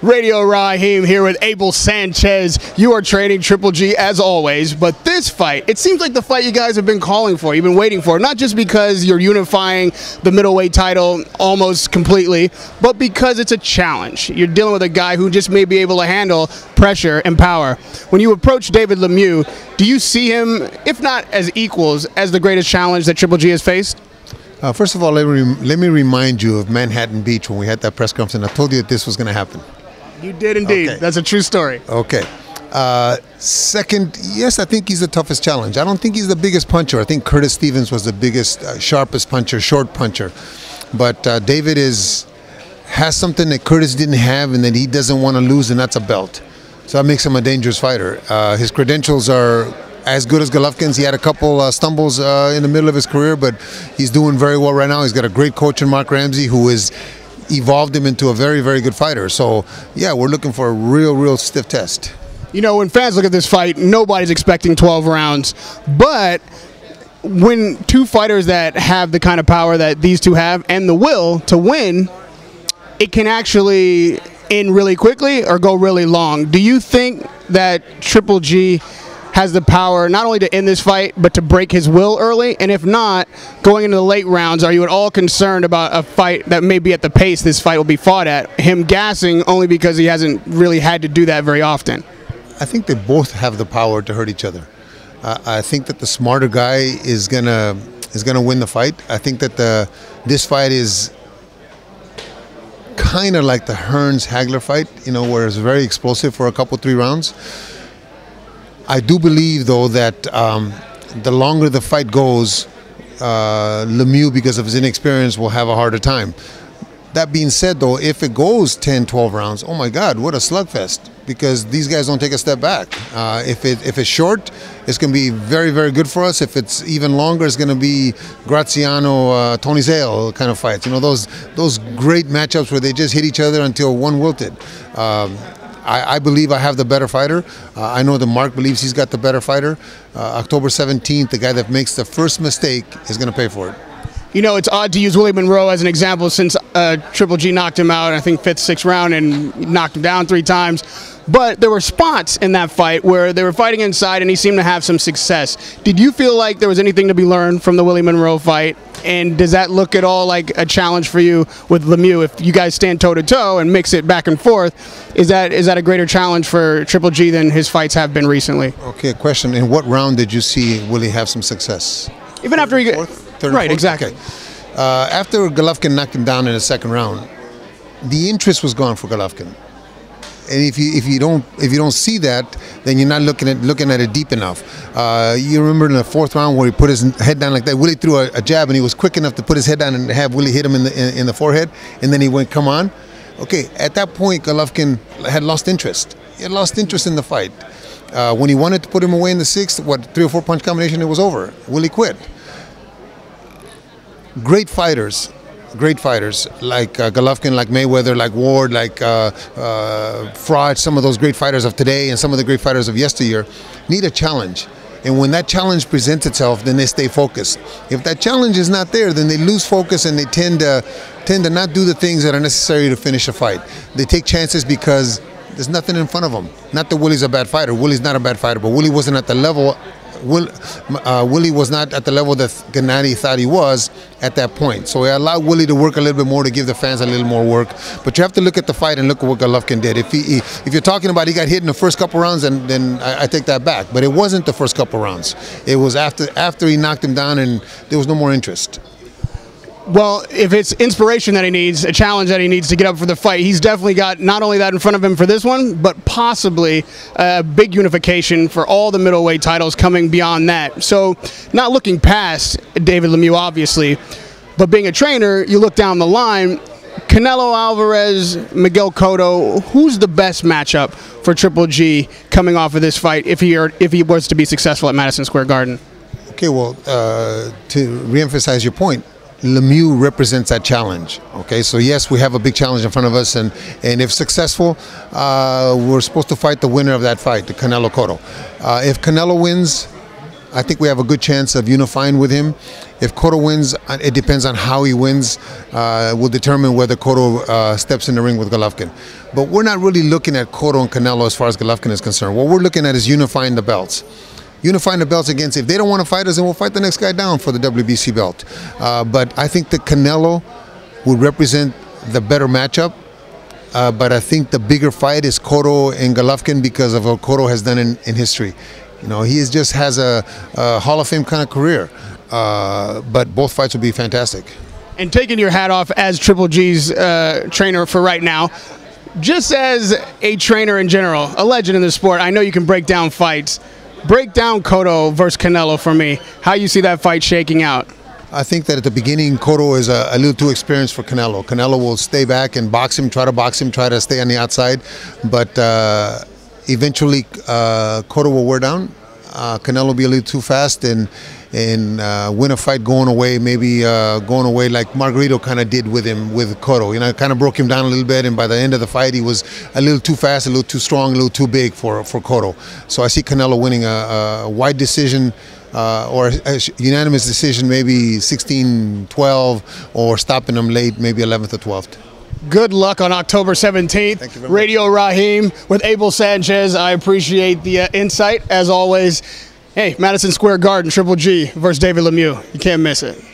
Radio Raheem here with Abel Sanchez. You are training Triple G as always, but this fight, it seems like the fight you guys have been calling for, you've been waiting for, not just because you're unifying the middleweight title almost completely, but because it's a challenge. You're dealing with a guy who just may be able to handle pressure and power. When you approach David Lemieux, do you see him, if not as equals, as the greatest challenge that Triple G has faced? First of all, let me remind you of Manhattan Beach when we had that press conference, and I told you that this was going to happen. You did indeed. Okay. That's a true story. Okay. Second, yes, I think he's the toughest challenge. I don't think he's the biggest puncher. I think Curtis Stevens was the biggest, sharpest puncher, short puncher. But David has something that Curtis didn't have and that he doesn't want to lose, and that's a belt. So that makes him a dangerous fighter. His credentials are as good as Golovkin's. He had a couple stumbles in the middle of his career, but he's doing very well right now. He's got a great coach in Mark Ramsey who has evolved him into a very, very good fighter. So, yeah, we're looking for a real stiff test. You know, when fans look at this fight, nobody's expecting 12 rounds. But when two fighters that have the kind of power that these two have and the will to win, it can actually end really quickly or go really long. Do you think that Triple G has the power not only to end this fight, but to break his will early? And if not, going into the late rounds, are you at all concerned about a fight that may be at the pace this fight will be fought at, him gassing only because he hasn't really had to do that very often? I think they both have the power to hurt each other. I think that the smarter guy is gonna win the fight. I think that this fight is kind of like the Hearns Hagler fight, you know, where it's very explosive for a couple, 3 rounds. I do believe, though, that the longer the fight goes, Lemieux, because of his inexperience, will have a harder time. That being said, though, if it goes 10, 12 rounds, oh my God, what a slugfest, because these guys don't take a step back. If it's short, it's going to be very, very good for us. If it's even longer, it's going to be Graziano, Tony Zale kind of fights. You know, those great matchups where they just hit each other until one wilted. I believe I have the better fighter. I know that Mark believes he's got the better fighter. October 17th, the guy that makes the first mistake is going to pay for it. You know, it's odd to use Willie Monroe as an example since Triple G knocked him out, I think, 5th, 6th round and knocked him down 3 times. But there were spots in that fight where they were fighting inside and he seemed to have some success. Did you feel like there was anything to be learned from the Willie Monroe fight? And does that look at all like a challenge for you with Lemieux? If you guys stand toe-to-toe and mix it back and forth, is that a greater challenge for Triple G than his fights have been recently? Okay, question. In what round did you see Willie have some success? Even after he got... Third, right, fourth? exactly. Okay. After Golovkin knocked him down in the 2nd round, the interest was gone for Golovkin. And if you don't see that, then you're not looking at it deep enough. You remember in the 4th round where he put his head down like that. Willie threw a jab and he was quick enough to put his head down and have Willie hit him in the forehead, and then he went, "Come on." Okay, at that point, Golovkin had lost interest. He had lost interest in the fight. When he wanted to put him away in the 6th, 3 or 4 punch combination, it was over. Willie quit. Great fighters like Golovkin, like Mayweather, like Ward, like Fraud, some of those great fighters of today and some of the great fighters of yesteryear need a challenge. And when that challenge presents itself, then they stay focused. If that challenge is not there, then they lose focus and they tend to not do the things that are necessary to finish a fight. They take chances because there's nothing in front of them. Not that Willie's a bad fighter. Willie's not a bad fighter, but Willie wasn't at the level. Willie was not at the level that Gennady thought he was at that point. So we allowed Willie to work a little bit more to give the fans a little more work. But you have to look at the fight and look at what Golovkin did. If you're talking about he got hit in the first couple rounds, then I take that back. But it wasn't the first couple rounds. It was after he knocked him down and there was no more interest. Well, if it's inspiration that he needs, a challenge that he needs to get up for the fight, he's definitely got not only that in front of him for this one, but possibly a big unification for all the middleweight titles coming beyond that. So not looking past David Lemieux, obviously, but being a trainer, you look down the line, Canelo, Alvarez, Miguel Cotto, who's the best matchup for Triple G coming off of this fight if he was to be successful at Madison Square Garden? Okay, well, to reemphasize your point, Lemieux represents that challenge. Okay, so yes, we have a big challenge in front of us, and if successful, we're supposed to fight the winner of that fight, the Canelo Cotto. If Canelo wins, I think we have a good chance of unifying with him. If Cotto wins, it depends on how he wins. Will determine whether Cotto steps in the ring with Golovkin. But we're not really looking at Cotto and Canelo as far as Golovkin is concerned. What we're looking at is unifying the belts. Unifying the belts against, if they don't want to fight us, then we'll fight the next guy down for the WBC belt. But I think that Canelo would represent the better matchup. But I think the bigger fight is Cotto and Golovkin because of what Cotto has done in history. You know, he just has a Hall of Fame kind of career. But both fights will be fantastic. And taking your hat off as Triple G's trainer for right now, just as a trainer in general, a legend in the sport, I know you can break down fights. Break down Cotto versus Canelo for me. How you see that fight shaking out? I think that at the beginning, Cotto is a little too experienced for Canelo. Canelo will stay back and box him, try to stay on the outside. But eventually, Cotto will wear down. Canelo will be a little too fast and win a fight going away, maybe going away like Margarito kind of did with Cotto. You know, kind of broke him down a little bit, and by the end of the fight, he was a little too fast, a little too strong, a little too big for Cotto. So I see Canelo winning a wide decision or a unanimous decision, maybe 16-12, or stopping him late, maybe 11th or 12th. Good luck on October 17th. Radio Raheem with Abel Sanchez. I appreciate the insight, as always. Hey, Madison Square Garden, Triple G versus David Lemieux. You can't miss it.